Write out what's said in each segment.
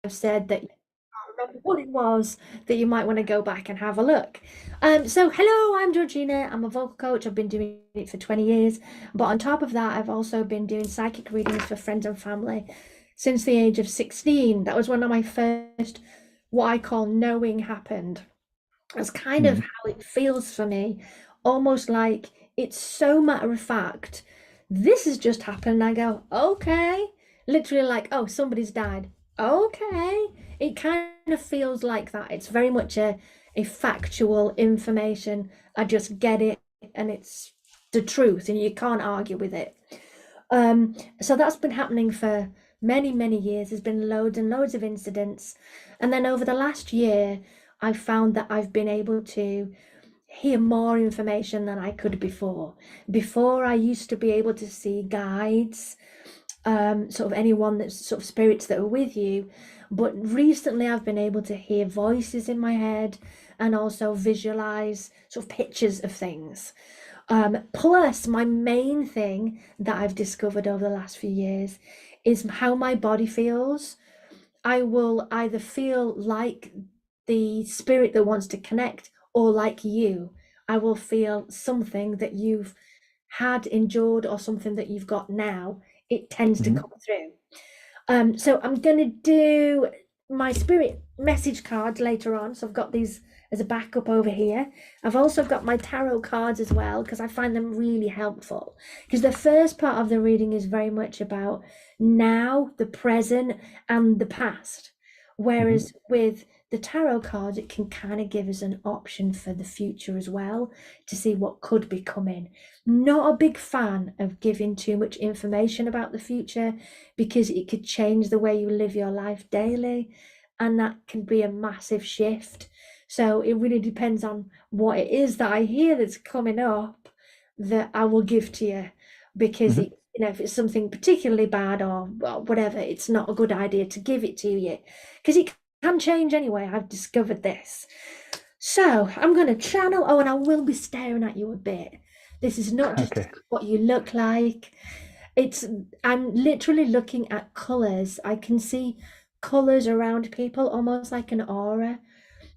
said that you can't remember what it was, that you might want to go back and have a look. So hello, I'm Georgina. I'm a vocal coach. I've been doing it for 20 years. But on top of that, I've also been doing psychic readings for friends and family since the age of 16. That was one of my first, what I call knowing happened. That's kind of Mm. how it feels for me. Almost like it's so matter of fact. This has just happened. I go, okay. Literally like, oh, somebody's died. Okay. It kind of feels like that. It's very much a factual information. I just get it and it's the truth and you can't argue with it. So that's been happening for many, many years. There's been loads and loads of incidents. And then over the last year, I've found that I've been able to hear more information than I could before. Before, I used to be able to see guides, sort of anyone that's sort of spirits that are with you. But recently, I've been able to hear voices in my head and also visualize sort of pictures of things. Plus, my main thing that I've discovered over the last few years is how my body feels. I will either feel like the spirit that wants to connect or like you. I will feel something that you've had endured or something that you've got now. It tends to Mhm. come through. So I'm going to do my spirit message cards later on. So I've got these as a backup over here. I've also got my tarot cards as well because I find them really helpful. Because the first part of the reading is very much about now, the present, and the past. Mhm. Whereas with the tarot cards, it can kind of give us an option for the future as well to see what could be coming. Not a big fan of giving too much information about the future because it could change the way you live your life daily, and that can be a massive shift. So it really depends on what it is that I hear that's coming up that I will give to you, because Mhm. it, if it's something particularly bad or well, whatever, it's not a good idea to give it to you because it can change anyway. I've discovered this. So I'm going to channel. Oh, and I will be staring at you a bit. This is not just to Okay. see what you look like. It's I'm literally looking at colors. I can see colors around people, almost like an aura.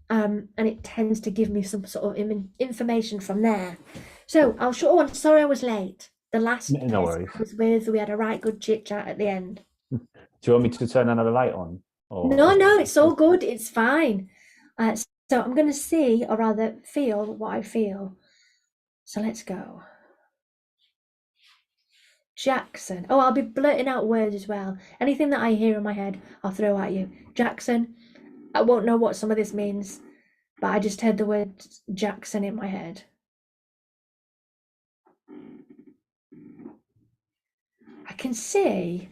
And it tends to give me some sort of information from there. So I'll show one. Sorry, I was late. The last No person worries. I was with, we had a right good chit chat at the end. Do you want me to turn another light on, or No, is it? no, it's all good. It's fine. So I'm going to see, or rather feel what I feel. So let's go. Jackson. Oh, I'll be blurting out words as well. Anything that I hear in my head, I'll throw at you. Jackson. I won't know what some of this means, but I just heard the word Jackson in my head. I can see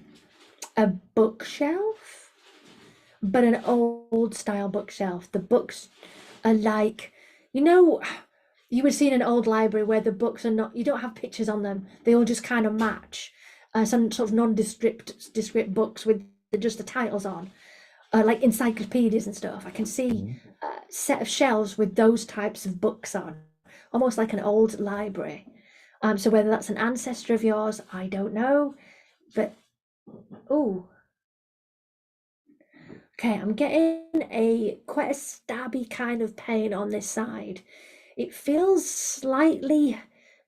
a bookshelf, but an old style bookshelf. The books are like, you know, you would see in an old library where the books are not, you don't have pictures on them. They all just kind of match. Some sort of descript books with just the titles on, like encyclopedias and stuff. I can see Mhm. a set of shelves with those types of books on, almost like an old library. So whether that's an ancestor of yours, I don't know. But oh, okay, I'm getting a quite a stabby kind of pain on this side. It feels slightly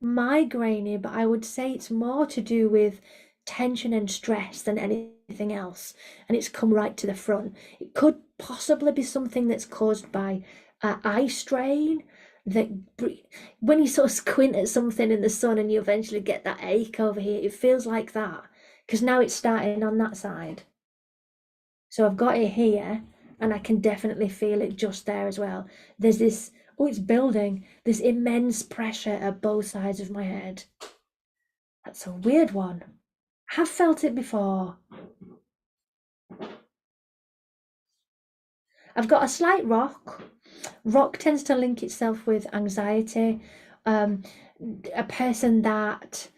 migrainey, but I would say it's more to do with tension and stress than anything else. And it's come right to the front. It could possibly be something that's caused by eye strain. That when you sort of squint at something in the sun and you eventually get that ache over here, it feels like that because now it's starting on that side. So I've got it here and I can definitely feel it just there as well. There's this, oh, it's building, this immense pressure at both sides of my head. That's a weird one. Have felt it before. I've got a slight rock. Rock tends to link itself with anxiety. Um, a person that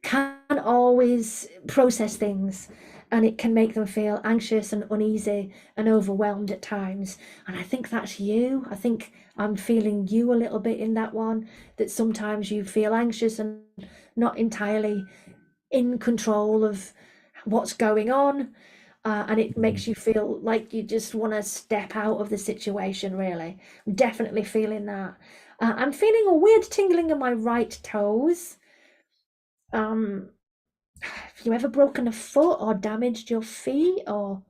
can't always process things and it can make them feel anxious and uneasy and overwhelmed at times. And I think that's you. I think I'm feeling you a little bit in that one, that sometimes you feel anxious and not entirely in control of what's going on. and it makes you feel like you just want to step out of the situation, really. I'm definitely feeling that. I'm feeling a weird tingling in my right toes. Um, have you ever broken a foot or damaged your feet or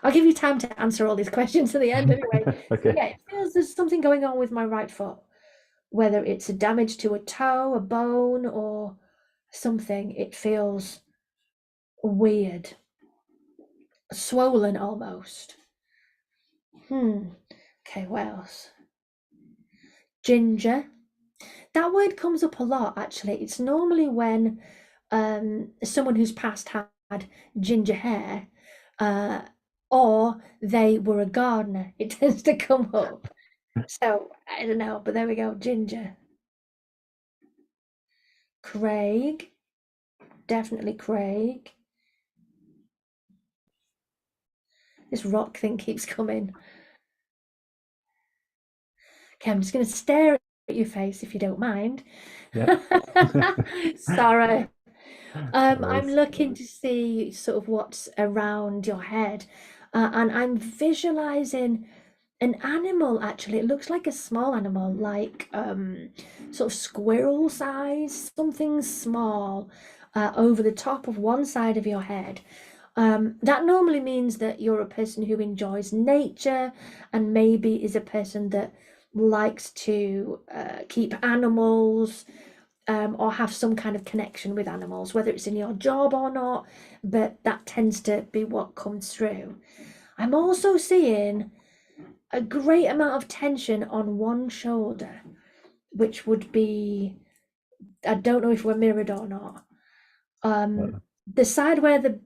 I'll give you time to answer all these questions at the end anyway. Okay. Yeah, it feels there's something going on with my right foot, whether it's a damage to a toe, a bone, or something. It feels weird, swollen almost. Okay, what else? Ginger. That word comes up a lot, actually. It's normally when someone who's passed had ginger hair, uh, or they were a gardener. It tends to come up. So I don't know, but there we go. Ginger. Craig. Definitely Craig. This rock thing keeps coming. Okay, I'm just going to stare at your face if you don't mind. Yeah. Sorry. No I'm worries. looking to see sort of what's around your head, and I'm visualizing an animal actually. It looks like a small animal, like sort of squirrel size, something small, over the top of one side of your head. That normally means that you're a person who enjoys nature and maybe is a person that likes to keep animals or have some kind of connection with animals, whether it's in your job or not, but that tends to be what comes through. I'm also seeing a great amount of tension on one shoulder, which would be, I don't know if we're mirrored or not. Uh, The side where the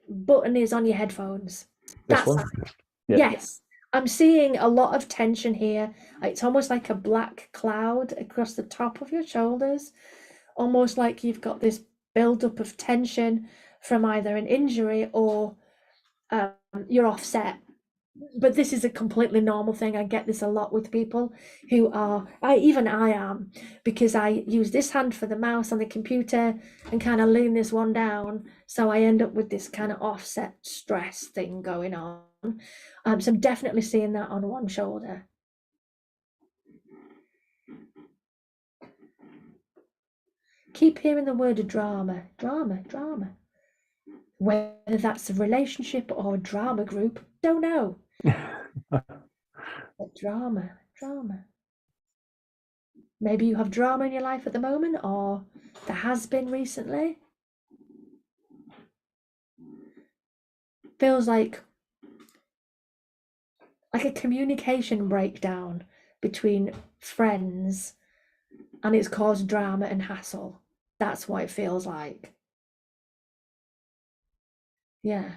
button is on your headphones. this That one? side. Yeah. Yes. I'm seeing a lot of tension here. It's almost like a black cloud across the top of your shoulders, almost like you've got this build-up of tension from either an injury or um, you're offset. But this is a completely normal thing. I get this a lot with people who are, even I am, because I use this hand for the mouse on the computer and kind of lean this one down. So I end up with this kind of offset stress thing going on. So I'm definitely seeing that on one shoulder. Keep hearing the word drama, drama, drama. Whether that's a relationship or a drama group, don't know. But drama, drama. Maybe you have drama in your life at the moment, or there has been recently. Feels like a communication breakdown between friends, and it's caused drama and hassle. That's what it feels like. Yeah.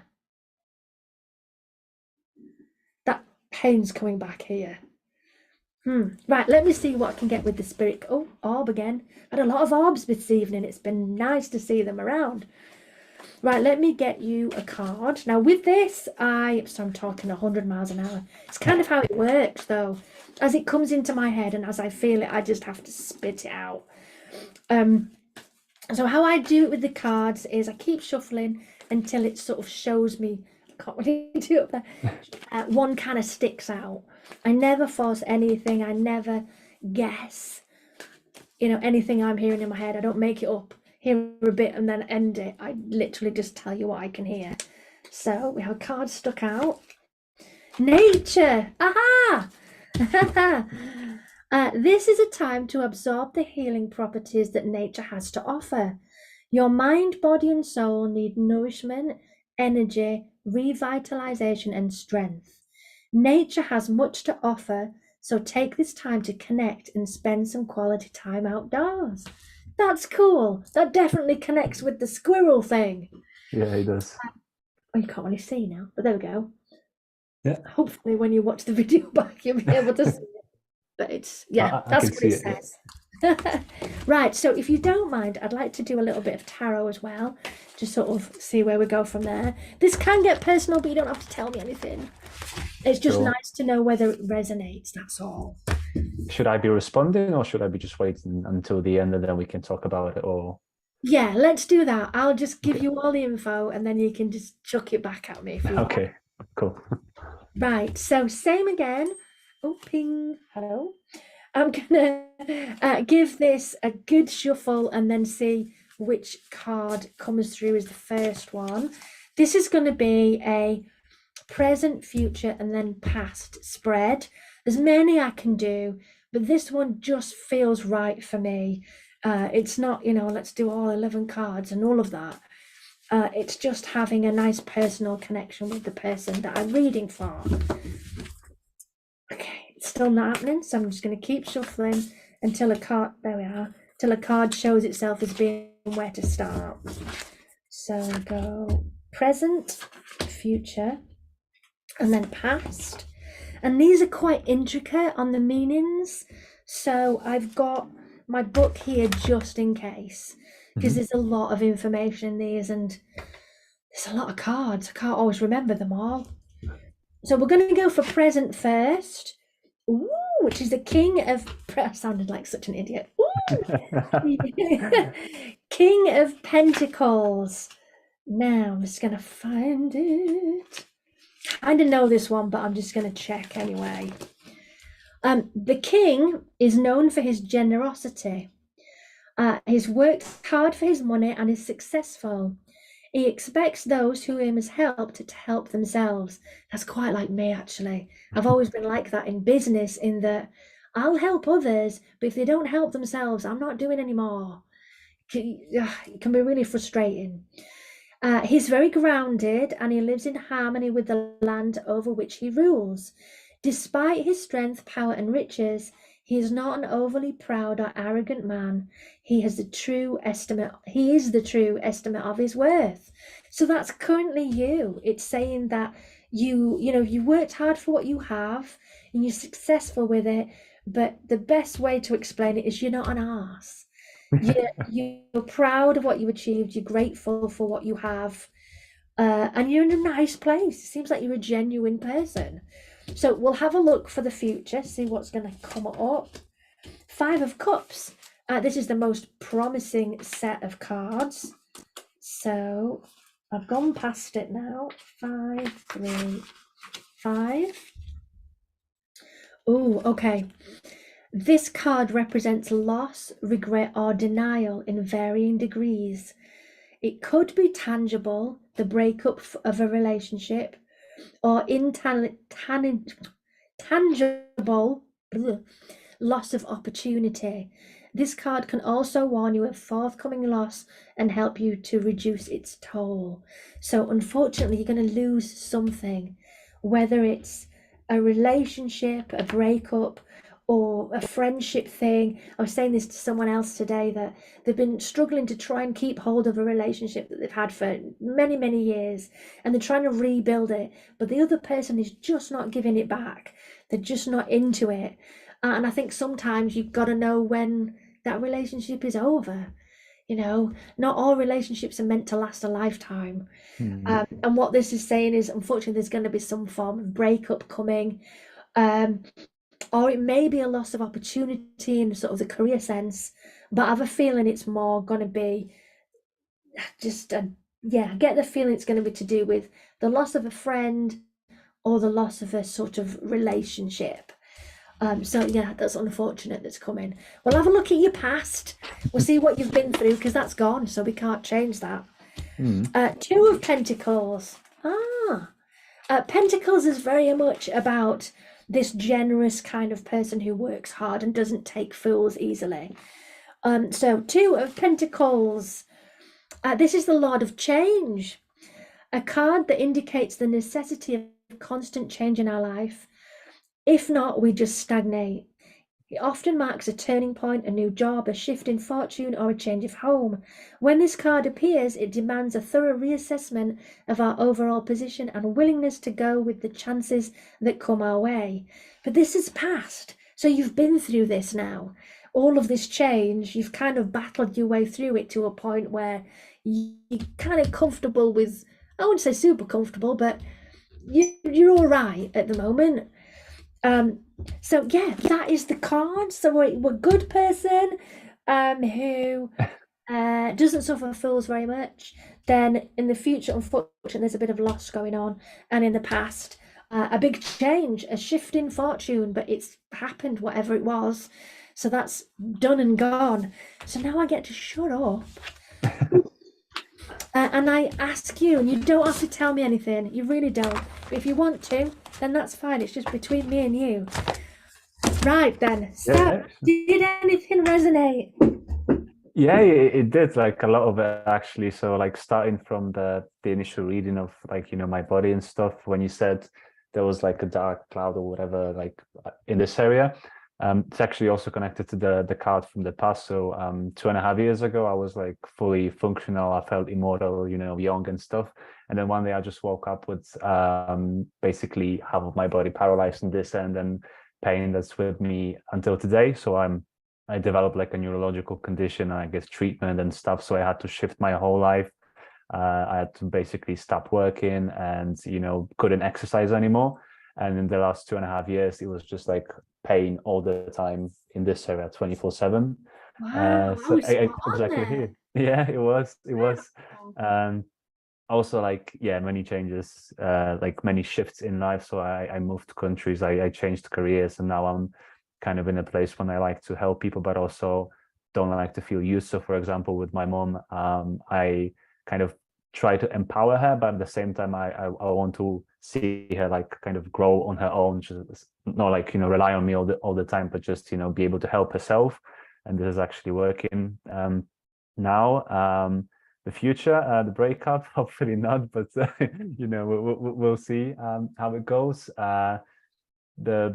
That pain's coming back here. Right, let me see what I can get with the spirit. Oh, orb again. Had a lot of orbs this evening. It's been nice to see them around. Right, let me get you a card. Now with this, so I'm talking 100 miles an hour. It's kind of how it works though. As it comes into my head and as I feel it, I just have to spit it out. So how I do it with the cards is I keep shuffling until it sort of shows me, I can't really do it up there. One kind of sticks out. I never force anything. I never guess, anything I'm hearing in my head. I don't make it up, hear a bit and then end it. I literally just tell you what I can hear. So we have a card stuck out. Nature. Aha! This is a time to absorb the healing properties that nature has to offer. Your mind, body, and soul need nourishment, energy, revitalization, and strength. Nature has much to offer, so take this time to connect and spend some quality time outdoors. That's cool. That definitely connects with the squirrel thing. Yeah, it does. Oh, you can't really see now, but there we go. Yeah. Hopefully, when you watch the video back, you'll be able to see it. But I that's can what see it it. Yeah. says. Right, so if you don't mind, I'd like to do a little bit of tarot as well, just sort of see where we go from there. This can get personal, but you don't have to tell me anything. It's just Sure. nice to know whether it resonates, that's all. Should I be responding or should I be just waiting until the end and then we can talk about it? Or Yeah, let's do that. I'll just give you all the info and then you can just chuck it back at me if you want. Okay, cool. Right, so same again. Oh, ping. Hello. I'm gonna give this a good shuffle and then see which card comes through as the first one. This is going to be a present, future, and then past spread. There's many I can do, but this one just feels right for me. It's not, let's do all 11 cards and all of that. It's just having a nice personal connection with the person that I'm reading for. Okay, it's still not happening, so I'm just going to keep shuffling until there we are, till a card shows itself as being where to start. So go present, future, and then past. And these are quite intricate on the meanings. So I've got my book here just in case, because there's a lot of information in these and there's a lot of cards. I can't always remember them all. So we're going to go for present first. Ooh, which is the king of... I sounded like such an idiot. King of Pentacles. Now I'm just going to find it. I didn't know this one, but I'm just going to check anyway. The king is known for his generosity. He's worked hard for his money and is successful. He expects those who him has helped to help themselves. That's quite like me, actually. I've always been like that in business, in that I'll help others, but if they don't help themselves, I'm not doing any more. It can be really frustrating. He's very grounded and he lives in harmony with the land over which he rules. Despite his strength, power, and riches, he is not an overly proud or arrogant man. He is the true estimate of his worth. So that's currently you. It's saying that you worked hard for what you have and you're successful with it, but the best way to explain it is you're not an arse. You're proud of what you achieved, you're grateful for what you have, and you're in a nice place. It seems like you're a genuine person. So we'll have a look for the future, see what's going to come up. 5 of Cups. This is the most promising set of cards. So I've gone past it now. 5, 3, 5. Oh, okay. This card represents loss, regret, or denial in varying degrees. It could be tangible, the breakup of a relationship, or tangible loss of opportunity. This card can also warn you of forthcoming loss and help you to reduce its toll. So unfortunately, you're going to lose something, whether it's a relationship, a breakup, or a friendship thing. I was saying this to someone else today, that they've been struggling to try and keep hold of a relationship that they've had for many, many years, and they're trying to rebuild it, but the other person is just not giving it back. They're just not into it. And I think sometimes you've got to know when that relationship is over. Not all relationships are meant to last a lifetime. And what this is saying is, unfortunately, there's going to be some form of breakup coming. Or it may be a loss of opportunity in sort of the career sense, but I have a feeling it's more going to be just I get the feeling it's going to be to do with the loss of a friend or the loss of a sort of relationship. So yeah, that's unfortunate that's coming. We'll have a look at your past. We'll see what you've been through, because that's gone, so we can't change that. 2 of Pentacles. Pentacles is very much about this generous kind of person who works hard and doesn't take fools easily. So 2 of Pentacles. This is the Lord of Change, a card that indicates the necessity of constant change in our life. If not, we just stagnate. It often marks a turning point, a new job, a shift in fortune, or a change of home. When this card appears, it demands a thorough reassessment of our overall position and willingness to go with the chances that come our way. But this is past, so you've been through this now. All of this change, you've kind of battled your way through it to a point where you're kind of comfortable with, I wouldn't say super comfortable, but you're all right at the moment. So yeah, that is the card. So we're a good person who Doesn't suffer fools very much. Then in the future, unfortunately, there's a bit of loss going on, and in the past, a big change, a shift in fortune, but it's happened, whatever it was. So that's done and gone. So now I get to shut up. And I ask you, and you don't have to tell me anything. You really don't. But if you want to, then that's fine. It's just between me and you. Right then. So, Yeah, did anything resonate? yeah, it did, like a lot of it actually. So like starting from the initial reading of like, my body and stuff, when you said there was like a dark cloud or whatever, like in this area, it's actually also connected to the card from the past. So 2.5 years ago, I was like fully functional. I felt immortal, young and stuff. And then one day I just woke up with basically half of my body paralyzed in this end and pain that's with me until today. So I developed like a neurological condition, and I guess treatment and stuff. So I had to shift my whole life. I had to basically stop working and, couldn't exercise anymore. And in the last 2.5 years, it was just like pain all the time in this area, 24/7. Wow, I So was spot on exactly there. here. Yeah, it was. Wow. Um, Also like, yeah, many changes, like many shifts in life. So I moved countries, I changed careers, and now I'm kind of in a place when I like to help people, but also don't like to feel used. So for example, with my mom, I kind of try to empower her, but at the same time I want to see her like kind of grow on her own, just not like, rely on me all the time, but just, be able to help herself. And this is actually working now. The future, the breakup, hopefully not, but we'll see how it goes.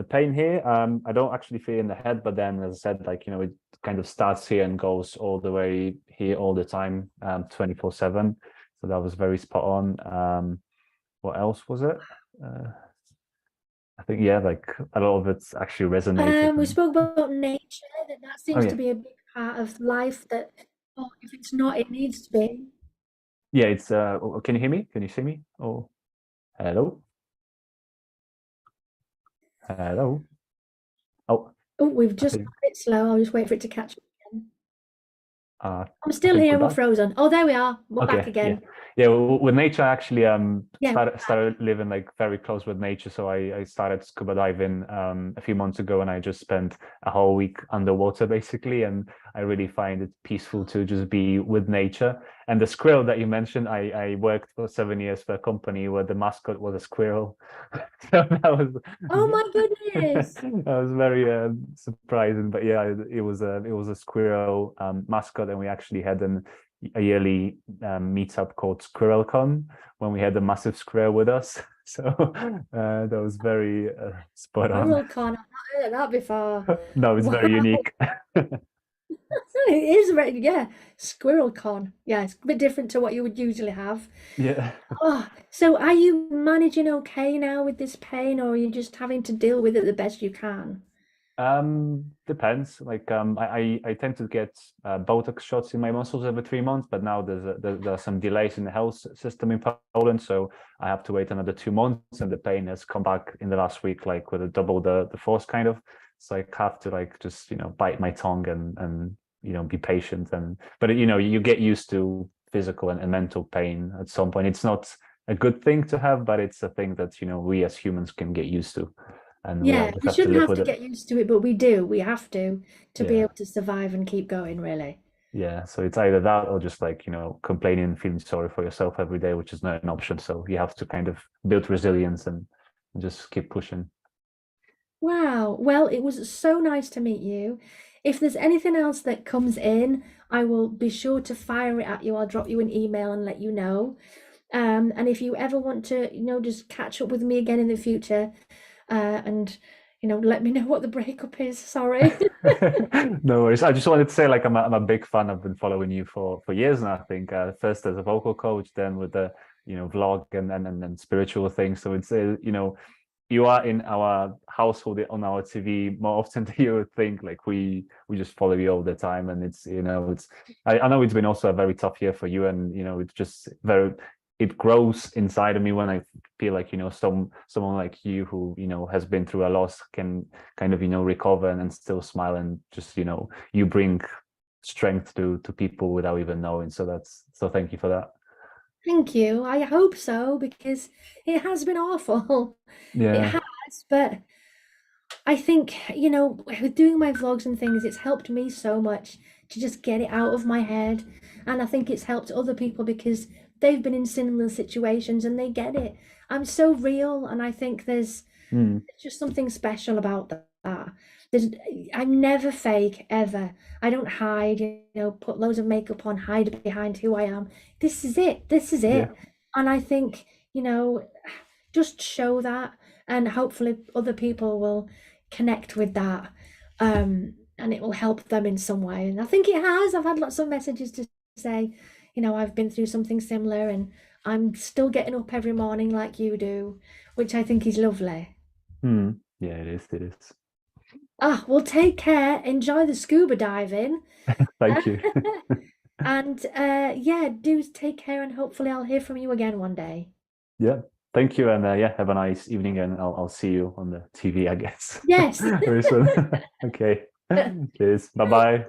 The pain here, I don't actually feel in the head, but then as I said, like, it kind of starts here and goes all the way here all the time, 24/7. So that was very spot on. What else was it? I think, yeah, like a lot of it's actually resonated. We spoke about nature, that Oh seems yeah, to be a big part of life that, oh, if it's not, it needs to be. yeah. It's can you hear me? Can you see me? Oh, hello, hello. Oh, Oh, we've I just think gone a bit slow. I'll just wait for it to catch up again. uh, I'm I still think we're here, we're back. frozen. Oh, there we are. We're back Okay, yeah, again. yeah. With nature, I actually Yeah. started living like very close with nature. So I started scuba diving a few months ago, and I just spent a whole week underwater basically, and I really find it peaceful to just be with nature. And the squirrel that you mentioned, I worked for 7 years for a company where the mascot was a squirrel. So that was Oh my goodness. that was very surprising. But yeah, it was a squirrel mascot, and we actually had a yearly meetup called SquirrelCon when we had a massive squirrel with us. So that was very spot on. Squirrel con. I've not heard of that before. No, it's Wow. very unique. It is very, yeah. Squirrel con. Yeah, it's a bit different to what you would usually have. Yeah. Oh, so are you managing okay now with this pain, or are you just having to deal with it the best you can? Depends. Like, I tend to get Botox shots in my muscles every 3 months, but now there are some delays in the health system in Poland, so I have to wait another 2 months, and the pain has come back in the last week, like with a double the force kind of. So I have to like just bite my tongue and be patient, but you get used to physical and mental pain at some point. It's not a good thing to have, but it's a thing that we as humans can get used to, and we Yeah, just we have to shouldn't live have with to it. get used to it, but we do. We have to be Yeah. able to survive and keep going, really. Yeah, so it's either that or just like, complaining and feeling sorry for yourself every day, which is not an option. So you have to kind of build resilience and just keep pushing. Wow. Well, it was so nice to meet you. If there's anything else that comes in, I will be sure to fire it at you. I'll drop you an email and let you know. And if you ever want to, just catch up with me again in the future, and let me know what the breakup is. Sorry. No worries. I just wanted to say, like, I'm a big fan. I've been following you for years now. I think first as a vocal coach, then with the vlog and spiritual things. So it's you are in our household on our TV more often than you would think. Like we just follow you all the time, and it's I know it's been also a very tough year for you, and it's just very it grows inside of me when I feel like someone like you who has been through a loss can kind of recover and still smile, and just you bring strength to people without even knowing. So thank you for that. Thank you. I hope so because it has been awful. It Yeah. has, but I think, with doing my vlogs and things, it's helped me so much to just get it out of my head. And I think it's helped other people because they've been in similar situations and they get it. I'm so real, and I think there's Mm, just something special about that. There's, I'm never fake ever. I don't hide, put loads of makeup on, hide behind who I am. This is it. This is yeah. it. And I think, just show that, and hopefully other people will connect with that. And it will help them in some way. And I think it has. I've had lots of messages to say, I've been through something similar and I'm still getting up every morning like you do, which I think is lovely. Yeah, it is. It is. Ah, well, take care. Enjoy the scuba diving. Thank you. And yeah, do take care, and hopefully I'll hear from you again one day. Yeah. Thank you. And yeah, have a nice evening, and I'll see you on the TV, I guess. Yes. Very soon. Okay. Cheers. Bye bye.